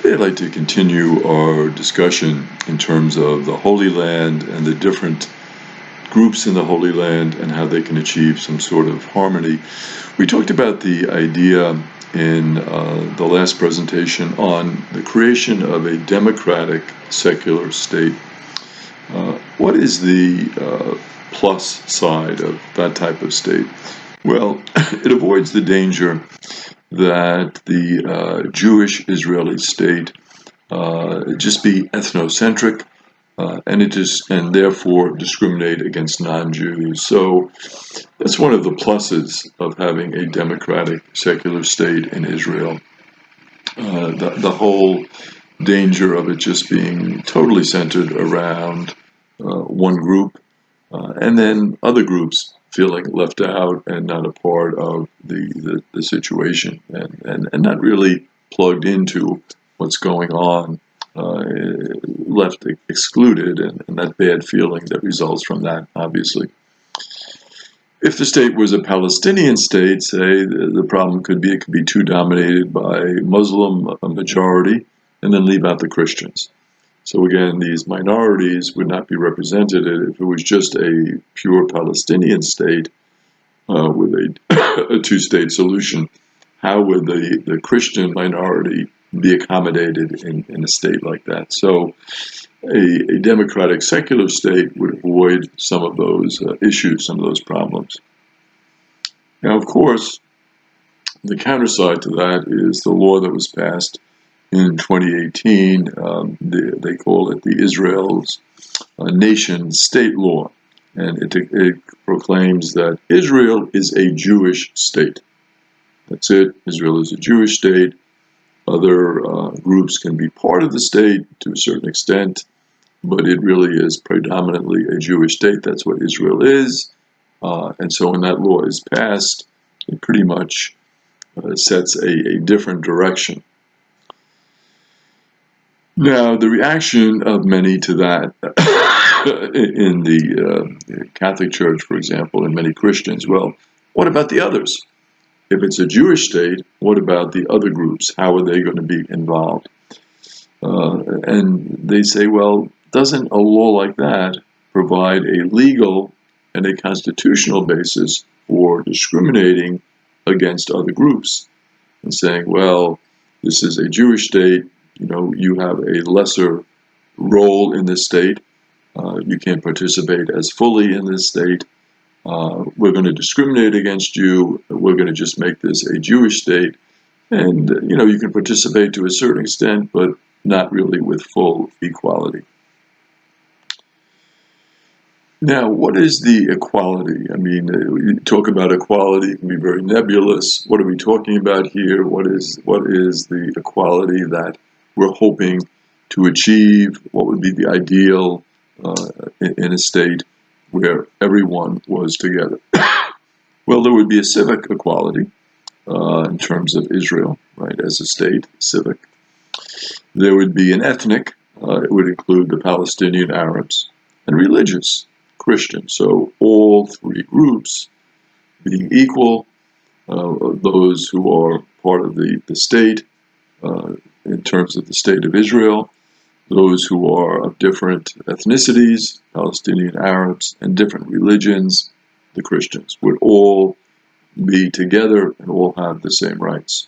Today I'd like to continue our discussion in terms of the Holy Land and the different groups in the Holy Land and how they can achieve some sort of harmony. We talked about the idea in the last presentation on the creation of a democratic secular state. What is the plus side of that type of state? Well, it avoids the danger that the Jewish Israeli state just be ethnocentric and therefore discriminate against non-Jews. So that's one of the pluses of having a democratic secular state in Israel. The whole danger of it just being totally centered around one group, and then other groups feeling left out and not a part of the situation and not really plugged into what's going on, left excluded, and that bad feeling that results from that, obviously. If the state was a Palestinian state, say, the problem could be it could be too dominated by Muslim a majority and then leave out the Christians. So again, these minorities would not be represented if it was just a pure Palestinian state with a two-state solution. How would the Christian minority be accommodated in a state like that? So a democratic secular state would avoid some of those issues, some of those problems. Now, of course, the counterside to that is the law that was passed in 2018, they call it the Israel's nation state law, and it proclaims that Israel is a Jewish state. That's it. Israel is a Jewish state. Other groups can be part of the state to a certain extent, but it really is predominantly a Jewish state. That's what Israel is. And so when that law is passed, it pretty much sets a different direction. Now, the reaction of many to that in the Catholic Church, for example, and many Christians, well, what about the others? If it's a Jewish state, what about the other groups? How are they going to be involved? And they say, well, doesn't a law like that provide a legal and a constitutional basis for discriminating against other groups and saying, well, this is a Jewish state, you have a lesser role in this state. You can't participate as fully in this state. We're going to discriminate against you. We're going to just make this a Jewish state. And, you can participate to a certain extent, but not really with full equality. Now, what is the equality? I mean, we talk about equality, it can be very nebulous. What are we talking about here? What is the equality that we're hoping to achieve? What would be the ideal in a state where everyone was together? Well, there would be a civic equality in terms of Israel, right, as a state, civic. There would be an ethnic, it would include the Palestinian Arabs, and religious, Christian. So all three groups being equal, those who are part of the state in terms of the state of Israel, those who are of different ethnicities, Palestinian Arabs, and different religions, the Christians, would all be together and all have the same rights.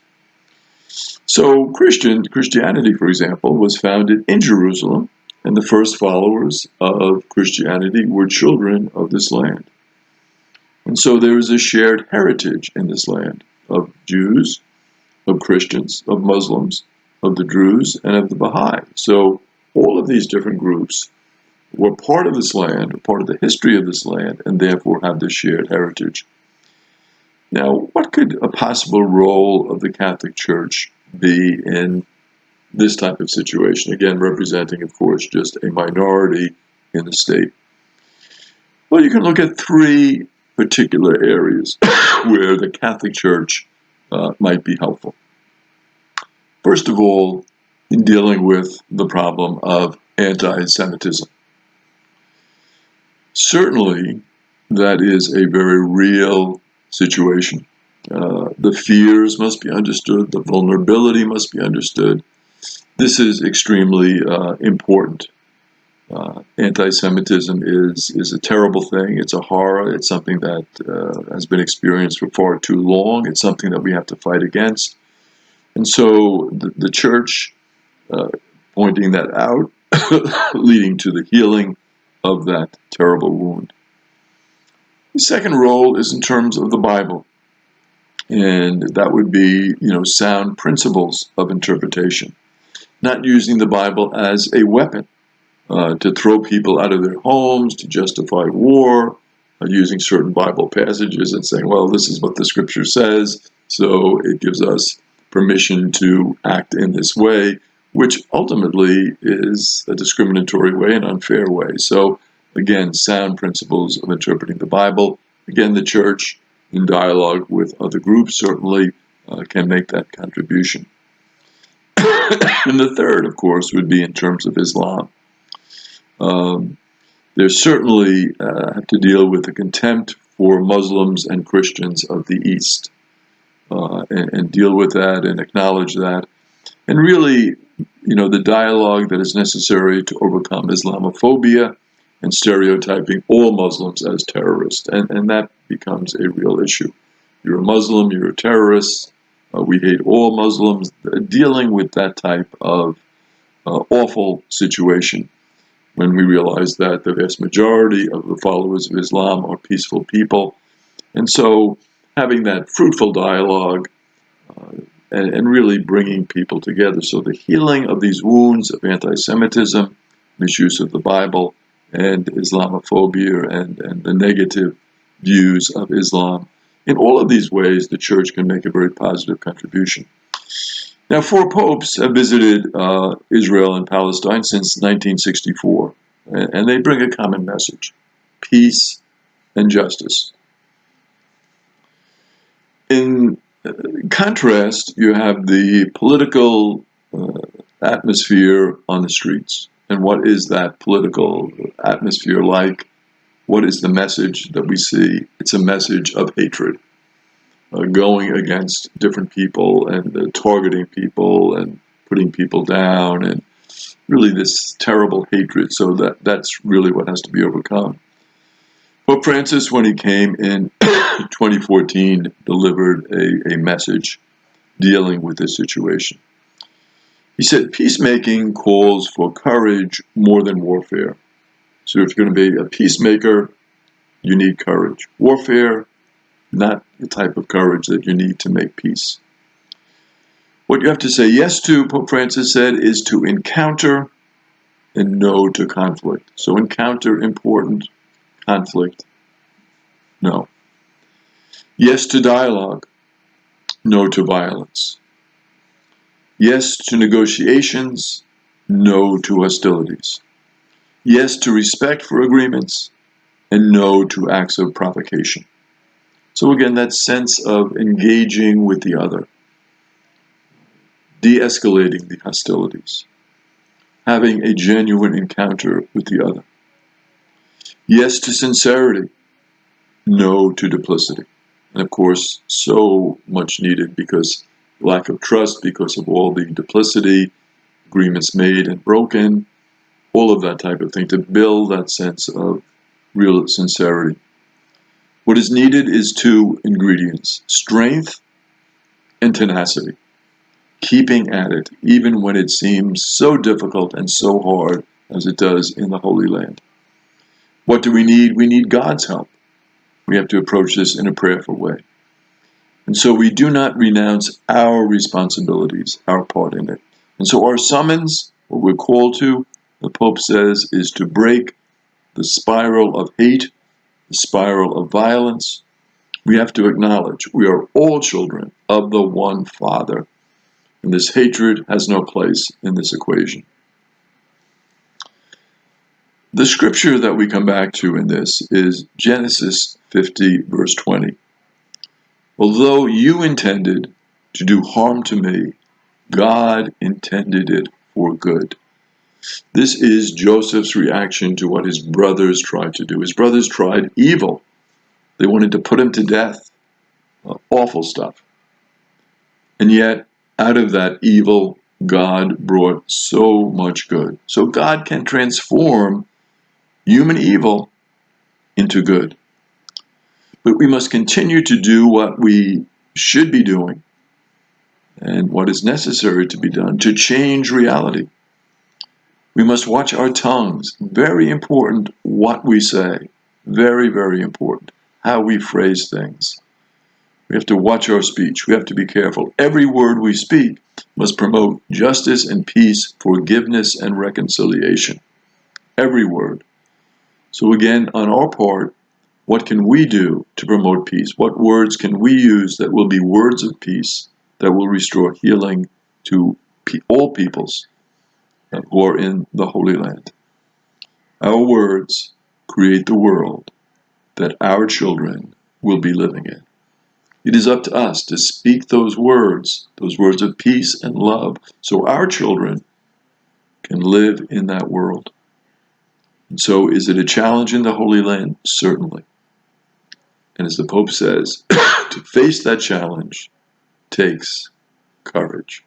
So Christianity, for example, was founded in Jerusalem, and the first followers of Christianity were children of this land. And so there is a shared heritage in this land of Jews, of Christians, of Muslims, of the Druze, and of the Baha'i. So all of these different groups were part of this land, part of the history of this land, and therefore have this shared heritage. Now, what could a possible role of the Catholic Church be in this type of situation? Again, representing, of course, just a minority in the state. Well, you can look at three particular areas where the Catholic Church might be helpful. First of all, in dealing with the problem of anti-Semitism. Certainly, that is a very real situation. The fears must be understood. The vulnerability must be understood. This is extremely important. Anti-Semitism is a terrible thing. It's a horror. It's something that has been experienced for far too long. It's something that we have to fight against. And so the church pointing that out, leading to the healing of that terrible wound. The second role is in terms of the Bible. And that would be, sound principles of interpretation. Not using the Bible as a weapon to throw people out of their homes, to justify war, using certain Bible passages and saying, well, this is what the scripture says, so it gives us permission to act in this way, which ultimately is a discriminatory way, an unfair way. So, again, sound principles of interpreting the Bible. Again, the church, in dialogue with other groups, certainly can make that contribution. And the third, of course, would be in terms of Islam. There's certainly have to deal with the contempt for Muslims and Christians of the East, and deal with that and acknowledge that. And really, the dialogue that is necessary to overcome Islamophobia and stereotyping all Muslims as terrorists. And that becomes a real issue. You're a Muslim, you're a terrorist, we hate all Muslims. Dealing with that type of awful situation when we realize that the vast majority of the followers of Islam are peaceful people. And so having that fruitful dialogue and really bringing people together. So the healing of these wounds of anti-Semitism, misuse of the Bible, and Islamophobia and the negative views of Islam. In all of these ways, the church can make a very positive contribution. Now, 4 popes have visited Israel and Palestine since 1964, and they bring a common message: peace and justice. In contrast, you have the political atmosphere on the streets. And what is that political atmosphere like? What is the message that we see? It's a message of hatred, going against different people and targeting people and putting people down, and really this terrible hatred. So that's really what has to be overcome. Pope Francis, when he came in 2014, delivered a message dealing with this situation. He said, peacemaking calls for courage more than warfare. So if you're going to be a peacemaker, you need courage. Warfare, not the type of courage that you need to make peace. What you have to say yes to, Pope Francis said, is to encounter and no to conflict. So encounter, important. Conflict, no. Yes to dialogue, no to violence. Yes to negotiations, no to hostilities. Yes to respect for agreements, and no to acts of provocation. So again, that sense of engaging with the other, de-escalating the hostilities, having a genuine encounter with the other. Yes to sincerity, no to duplicity. And of course, so much needed because lack of trust, because of all the duplicity, agreements made and broken, all of that type of thing, to build that sense of real sincerity. What is needed is 2 ingredients: strength and tenacity. Keeping at it, even when it seems so difficult and so hard as it does in the Holy Land. What do we need? We need God's help. We have to approach this in a prayerful way. And so we do not renounce our responsibilities, our part in it. And so our summons, what we're called to, the Pope says, is to break the spiral of hate, the spiral of violence. We have to acknowledge we are all children of the one Father, and this hatred has no place in this equation. The scripture that we come back to in this is Genesis 50, verse 20. Although you intended to do harm to me, God intended it for good. This is Joseph's reaction to what his brothers tried to do. His brothers tried evil. They wanted to put him to death. Awful stuff. And yet, out of that evil, God brought so much good. So God can transform human evil into good. But we must continue to do what we should be doing and what is necessary to be done to change reality. We must watch our tongues. Very important what we say. Very, very important how we phrase things. We have to watch our speech. We have to be careful. Every word we speak must promote justice and peace, forgiveness and reconciliation. Every word. So again, on our part, what can we do to promote peace? What words can we use that will be words of peace, that will restore healing to all peoples who are in the Holy Land? Our words create the world that our children will be living in. It is up to us to speak those words of peace and love, so our children can live in that world. And so is it a challenge in the Holy Land? Certainly. And as the Pope says, to face that challenge takes courage.